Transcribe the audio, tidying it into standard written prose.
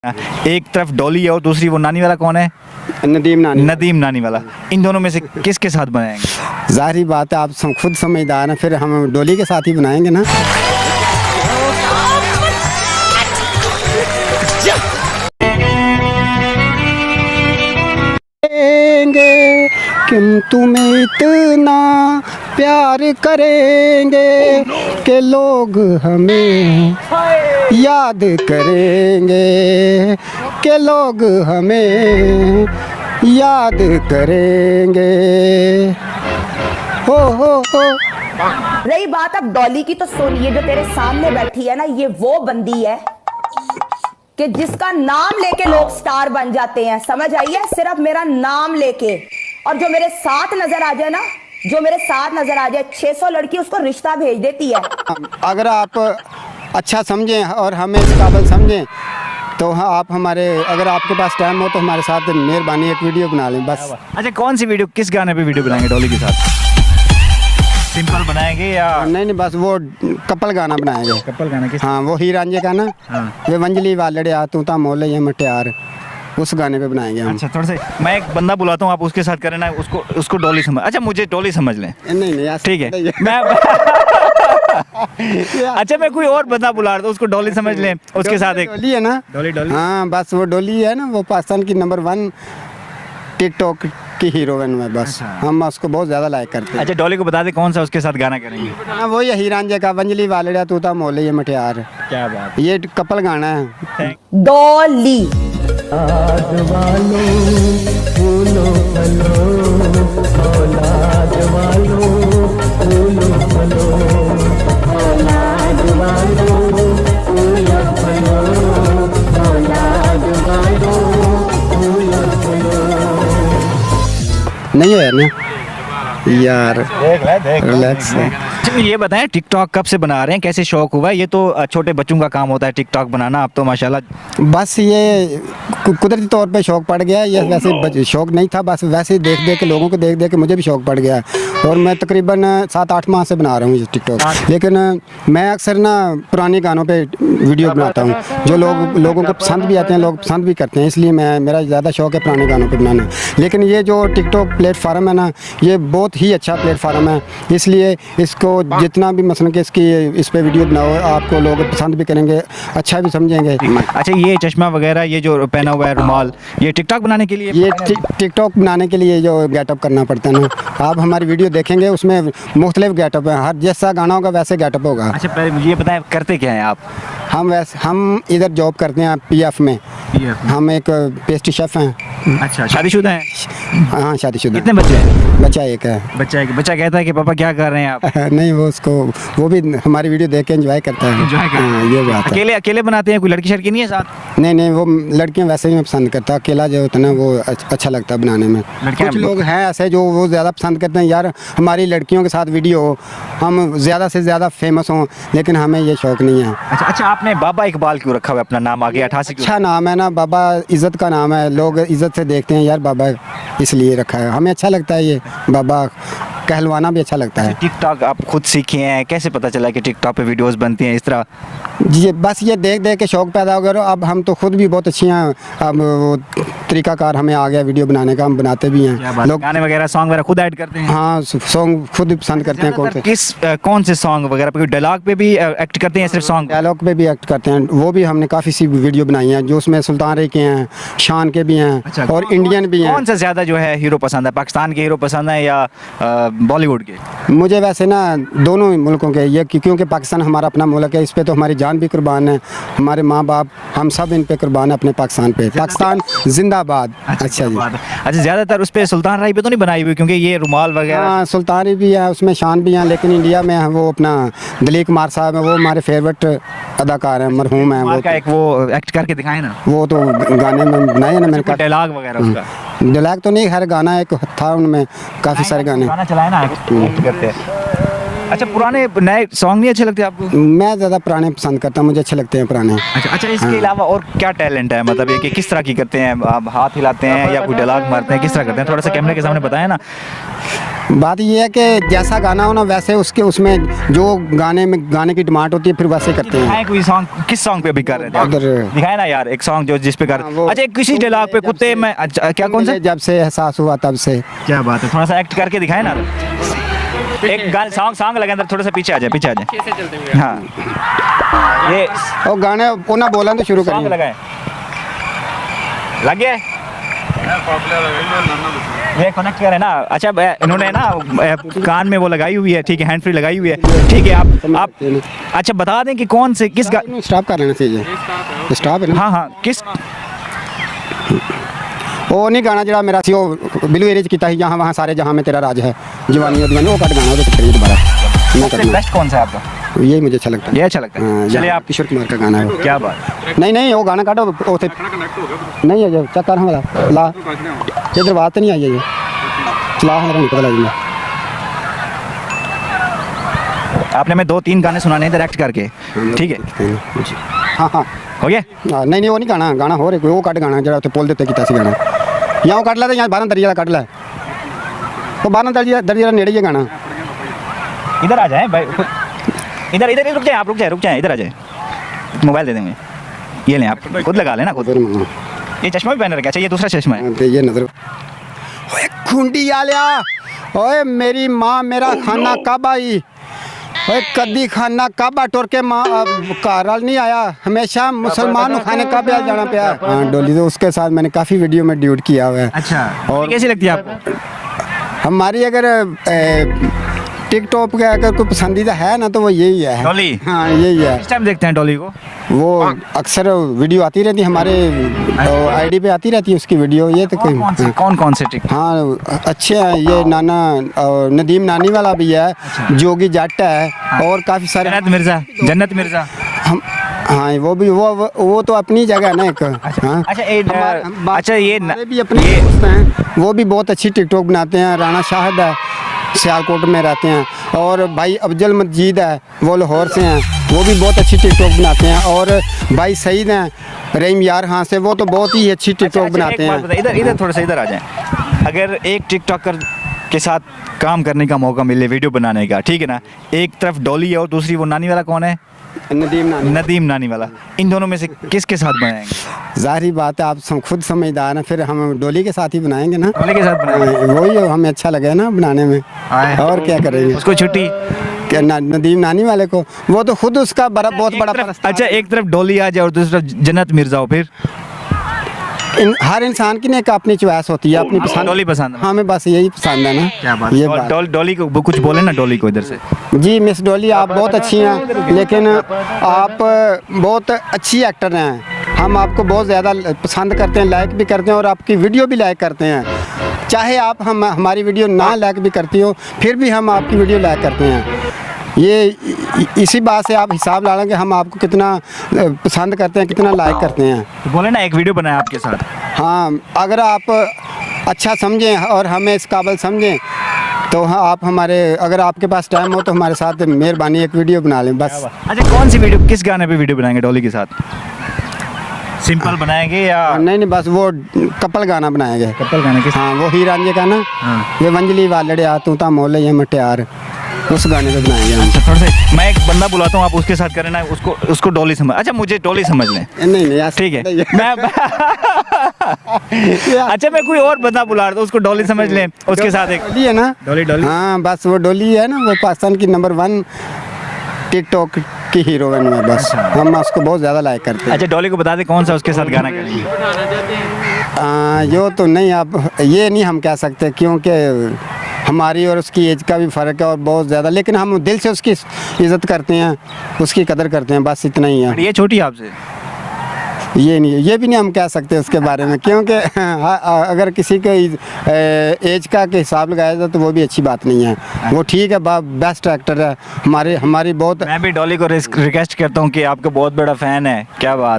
एक तरफ डॉली है और दूसरी वो नानी वाला कौन है? नदीम नानी वाला। इन दोनों में से किसके साथ बनाएंगे? जाहिर बात है, आप खुद समझदार हैं, फिर हम डोली के साथ ही बनाएंगे ना। कि तुम्हें इतना प्यार करेंगे कि लोग हमें याद करेंगे, कि लोग हमें याद करेंगे। हो रही बात अब डॉली की, तो सुनिए, जो तेरे सामने बैठी है ना, ये वो बंदी है कि जिसका नाम लेके लोग स्टार बन जाते हैं, समझ आई है? सिर्फ मेरा नाम लेके। और जो मेरे साथ नजर आ जाए ना, जो मेरे साथ नजर आ जाए, 600 लड़की उसको रिश्ता भेज देती है। अगर आप अच्छा समझें और हमें इस काबिल समझें तो हाँ, आप हमारे, अगर आपके पास टाइम हो तो हमारे साथ मेहरबानी एक वीडियो बना लें बस। अच्छा, कौन सी वीडियो, किस गाने पे वीडियो बनाएंगे डॉली के साथ? सिंपल बनाएंगे या नहीं, बस वो कपल गाना बनाएंगे। कपल गाना किस? हाँ, वो ही रांझे का ना। हाँ। वे वंजली वालड़े आ तू ता मोले ये मटियार, उस गाने पे बनाएंगे हम। अच्छा, थोड़ा सा मैं एक बंदा बुलाता हूँ, आप उसके साथ करें ना, उसको डॉली समझ। अच्छा, मुझे डॉली समझ लें। नहीं ऐसा ठीक है, नहीं है। मैं अच्छा, मैं कोई और बंदा बुला रहा हूँ, उसको डॉली समझ लें, उसके साथ एक डोली है ना। डॉली। हाँ, बस वो डोली है ना, वो पाकिस्तान की नंबर 1 टिकटॉक की हीरोइन है बस। अच्छा। हम उसको बहुत ज़्यादा लाइक करते हैं। अच्छा, डॉली को बता दे कौन सा उसके साथ गाना करेंगे। हाँ, वो यही रांझे का वंजली वालड़े तू ता मोले ये मटियार, क्या बात ये कपल गाना है। डॉली नहीं है ना यार, रिलैक्स है। अच्छा, ये बताएं टिकटॉक कब से बना रहे हैं, कैसे शौक हुआ है? ये तो छोटे बच्चों का काम होता है टिकटॉक बनाना, आप तो माशाल्लाह। बस ये कुदरती तौर पे शौक पड़ गया। ये वैसे शौक नहीं था, बस वैसे देख के लोगों को देख के मुझे भी शौक पड़ गया। और मैं तकरीबन 7-8 माह से बना रहा हूँ टिकटॉक। लेकिन मैं अक्सर ना पुराने गानों पे वीडियो बनाता हूँ, जो लोगों को पसंद भी आते हैं, लोग पसंद भी करते हैं, इसलिए मेरा ज़्यादा शौक है पुराने गानों पे बनाना। लेकिन ये जो टिकटॉक प्लेटफार्म है ना, ये बहुत ही अच्छा प्लेटफार्म है, इसलिए इसको जितना भी मसलन कि इस पे वीडियो बनाओ, आपको लोग पसंद भी करेंगे, अच्छा भी समझेंगे। अच्छा, ये चश्मा वगैरह, ये जो पहना हुआ है रुमाल, ये टिकटॉक बनाने के लिए? ये टिकटॉक बनाने के लिए जो गेटअप करना पड़ता है ना, आप हमारी वीडियो देखेंगे, उसमें मुख्तलिफ गेटअप है, हर जैसा गाना होगा वैसे गेटअप होगा। अच्छा, पहले मुझे ये बताएं, करते क्या हैं आप? हम इधर जॉब करते हैं PF में। हम एक पेस्ट्री शेफ हैं। अच्छा, शादीशुदा हैं? हाँ, शादीशुदा। कितने बच्चे हैं? बच्चा एक है। बच्चा कहता है कि पापा क्या कर रहे हैं आप? नहीं, वो भी हमारी वीडियो देख के एंजॉय करता है। हाँ, ये बात है। अकेले बनाते हैं, कोई लड़की शड़की नहीं है साथ? नहीं, वो लड़कियां वैसे ही मैं पसंद करता हूँ। अकेला जो होता है ना, वो अच्छा लगता है बनाने में। कुछ लोग हैं ऐसे जो वो ज़्यादा पसंद करते हैं, यार हमारी लड़कियों के साथ वीडियो हो, हम ज़्यादा से ज़्यादा फेमस हों, लेकिन हमें ये शौक़ नहीं है। अच्छा, आपने बाबा इकबाल क्यों रखा हुआ अपना नाम आगे 88? अच्छा नाम है ना, बाबा इज़्ज़त का नाम है, लोग इज़्ज़त से देखते हैं, यार बाबा इसलिए रखा है, हमें अच्छा लगता है, ये बाबा कहलवाना भी अच्छा लगता है। टिकटॉक आप खुद सीखे हैं, कैसे पता चला कि टिकटॉक पे वीडियोस बनती हैं इस तरह? जी, बस ये देख के शौक़ पैदा हो गया। अब हम तो खुद भी बहुत अच्छी हैं, अब वो तरीक़ाकार हमें आ गया वीडियो बनाने का, हम बनाते भी हैं। लोग गाने वगैरह सॉन्ग वगैरह खुद ऐड करते हैं? हाँ, सॉन्ग खुद पसंद करते हैं। कौन से सॉन्ग वगैरह पे? डायलॉग पे भी एक्ट करते हैं, सिर्फ सॉन्ग? डायलॉग पे भी एक्ट करते हैं, वो भी हमने काफ़ी सी वीडियो बनाई हैं, जो उसमें सुल्तान रे के हैं, शान के भी हैं। अच्छा, और इंडियन भी हैं। कौन सा ज़्यादा जो है हीरो पसंद है, पाकिस्तान के हीरो पसंद है या बॉलीवुड के? मुझे वैसे ना दोनों मुल्कों के, ये क्योंकि पाकिस्तान हमारा अपना मुल्क है, इस पे तो हमारी जान भी कुर्बान है, हमारे माँ बाप हम सब इन पे कुर्बान है, अपने पाकिस्तान पे। पाकिस्तान जिंदाबाद। अच्छा जी। अच्छा, ज़्यादातर उस पर सुल्तान राय पे तो नहीं बनाई हुई, क्योंकि ये रुमाल वगैरह? हाँ, सुल्तान रे भी है, उसमें शान भी हैं, लेकिन इंडिया में वो अपना दिलीप कुमार साहब है, वो हमारे फेवरेट अदाकार हैं, मरहूम हैं। वो एक वो एक्ट करके दिखाए ना, वो तो गाने में बनाए ना मैंने। डायलॉग वगैरह उसका? डायलॉग तो नहीं, हर गाना एक था, उनमें काफ़ी सारे गाने चलाए ना, एक्ट करते हैं। अच्छा, पुराने नए सॉन्ग नहीं अच्छे लगते आपको? मैं ज़्यादा पुराने पसंद करता हूँ, मुझे अच्छे लगते हैं पुराने। अच्छा, इसके अलावा और क्या टैलेंट है, मतलब ये कि किस तरह की करते हैं आप? हाथ हिलाते हैं या कोई डायलॉग मारते हैं, किस तरह करते हैं? थोड़ा सा कैमरे के सामने बताएं ना। बात ये है कि जैसा गाना हो ना वैसे उसके उसमें जो गाने की डिमांड होती है फिर वैसे करते हैं। दिखाएं कोई सॉन्ग, किस सॉन्ग पे अभी कर रहे थे उधर दिखाए ना यार एक सॉन्ग जो जिस पे कर। वो- अच्छा किसी डायलॉग पे कुत्ते में अच्छा, क्या कौन सा? जब से एहसास हुआ तब से। क्या बात है, थोड़ा सा एक्ट करके दिखाए ना। एक गाना सॉन्ग लगे अंदर, थोड़ा सा पीछे आ जाए। हाँ ये और गाने पुनः बोला तो शुरू सॉन्ग करेंगे। लगाए, लग गया ये कनेक्ट करे ना। अच्छा इन्होंने ना कान में वो लगाई हुई है, ठीक है, हैंड फ्री लगाई हुई है, ठीक है। आप अच्छा बता दें कि कौन से किस स्टॉप कर लेना चाहिए, स्टॉप है ना। हाँ किस वो नहीं गाना जरा मेरा सी बिलू एरिज किया ही जहाँ वहाँ सारे जहाँ में तेरा राज है जवानी और दीवानी, वो कट गाना वो दोबारा नहीं सबसे करना। बेस्ट कौन सा है आपका? यही मुझे अच्छा लगता है। ये अच्छा लगता है। हाँ, चलिए यहाँ आप किशोर कुमार का गाना है वो। क्या बात। नहीं वो गाना काटो वो थे नहीं है जो चक्कर हमारा ला इधर बात नहीं आई है ये चला हमारा नहीं पता लगेगा। आपने हमें 2-3 गाने सुनाने हैं डायरेक्ट करके, ठीक है। हाँ हो गया। नहीं वो नहीं गाना हो रहा वो कट गाना जरा पुल देते किता सी गाना यहाँ कट ला यहाँ 12 दरिया कट ला वो 12 दरिया नेड़े ही गाना। इधर आ जाए भाई, इधर इधर रुक जाए, आप रुक जाए इधर आ जाए, मोबाइल दे देंगे। ये लें आप खुद लगा लेना खुद। ये चश्मा भी पहन रखा है। अच्छा ये दूसरा चश्मा है। ये नजर ओए खुंडी आलिया ओए मेरी माँ मेरा खाना कब आई ओए कदी खाना कब टोर के माँ घर नहीं आया हमेशा मुसलमान खाने कब आ जाना पाया। हाँ डोली तो उसके साथ मैंने काफ़ी वीडियो में ड्यूट किया हुआ है। अच्छा और कैसी लगती है आपको? हमारी अगर टिकटॉक का अगर कोई पसंदीदा है ना तो वो यही है। डॉली? हाँ यही है। किस टाइम देखते हैं डॉली को? वो अक्सर वीडियो आती रहती है हमारे आईडी पे आती रहती है उसकी वीडियो। ये तो कोई कौन से टिक? हाँ अच्छे हैं ये नाना और नदीम नानी वाला भी है, जोगी जट है और काफ़ी सारे जन्नत मिर्जा हम हाँ वो भी वो तो अपनी जगह है ना एक। हाँ अच्छा ये भी अपने दोस्त हैं, वो भी बहुत अच्छी टिकटॉक बनाते हैं। राणा शाहिद है सियालकोट में रहते हैं और भाई अफजल मजीद है वो लाहौर से हैं, वो भी बहुत अच्छी टिकटॉक बनाते हैं। और भाई सईद हैं रहीम यार हाँ से, वो तो बहुत ही अच्छी टिकटॉक बनाते हैं। इधर थोड़ा सा इधर आ जाए। अगर एक टिकटॉकर के साथ काम करने का मौका मिले वीडियो बनाने का, ठीक है ना, एक तरफ डॉली है और दूसरी वो नानी वाला कौन है? नदीम नानी वाला। इन दोनों में से किसके साथ बनाएंगे? जाहिर बात है आप खुद समझदार हैं, फिर हम डोली के साथ ही बनाएंगे ना। डॉली के साथ बनाएंगे। वही हमें अच्छा लगे ना बनाने में, और क्या करेंगे। उसको छुट्टी क्या नदीम नानी वाले को वो तो खुद उसका बहुत बड़ा अच्छा एक तरफ डॉली आ जाए और दूसरी तरफ जन्नत मिर्जा हो, फिर हर इंसान की एक अपनी चॉइस होती है, अपनी पसंद। डॉली पसंद है? हमें बस यही पसंद है ना। क्या बात। ये बात डॉली को कुछ बोले ना, डॉली को इधर से। जी मिस डॉली आप बहुत अच्छी हैं, लेकिन आप बहुत अच्छी एक्टर हैं। हम आपको बहुत ज़्यादा पसंद करते हैं, लाइक भी करते हैं और आपकी वीडियो भी लाइक करते हैं। चाहे आप हमारी वीडियो ना लाइक भी करती हो फिर भी हम आपकी वीडियो लाइक करते हैं। ये इसी बात से आप हिसाब ला लें कि हम आपको कितना पसंद करते हैं, कितना लाइक करते हैं। तो बोले ना एक वीडियो बनाया आपके साथ। हाँ अगर आप अच्छा समझें और हमें इस काबिल समझें तो हाँ आप हमारे अगर आपके पास टाइम हो तो हमारे साथ मेहरबानी एक वीडियो बना लें बस। अच्छा कौन सी वीडियो, किस गाने पे वीडियो बनाएंगे डॉली के साथ? सिंपल बनाएंगे या नहीं बस वो कपल गाना बनाएंगे। कपल गाने के? हाँ वो ही रांझे का ना, वे वंजली वालड़े आ तू ता मोले ये मटियार, उस गाने पे बनाएंगे हम। अच्छा थोड़ा सा मैं एक बंदा बुलाता हूँ, आप उसके साथ करें ना, उसको डॉली समझ। अच्छा मुझे डॉली समझ लें। नहीं ऐसा ठीक है मैं अच्छा मैं कोई और बंदा बुला रहा हूँ, उसको डॉली समझ लें, उसके साथ एक डोली है ना। डॉली हाँ बस वो डोली है ना, वो पाकिस्तान की नंबर 1 टिकटॉक की हीरोइन है बस। हम उसको बहुत ज़्यादा लाइक करते हैं। अच्छा डॉली को बता दें कौन सा उसके साथ गाना करेंगे? यो तो नहीं आप ये नहीं हम कह सकते क्योंकि हमारी और उसकी एज का भी फ़र्क है और बहुत ज़्यादा, लेकिन हम दिल से उसकी इज़्ज़त करते हैं, उसकी कदर करते हैं, बस इतना ही है। ये छोटी आपसे? ये नहीं, ये भी नहीं हम कह सकते उसके बारे में क्योंकि अगर किसी के एज का के हिसाब लगाया जाए तो वो भी अच्छी बात नहीं है। वो ठीक है बेस्ट एक्टर है हमारी बहुत। मैं भी डॉली को रिक्वेस्ट करता हूँ कि आपका बहुत बड़ा फ़ैन है। क्या बात है।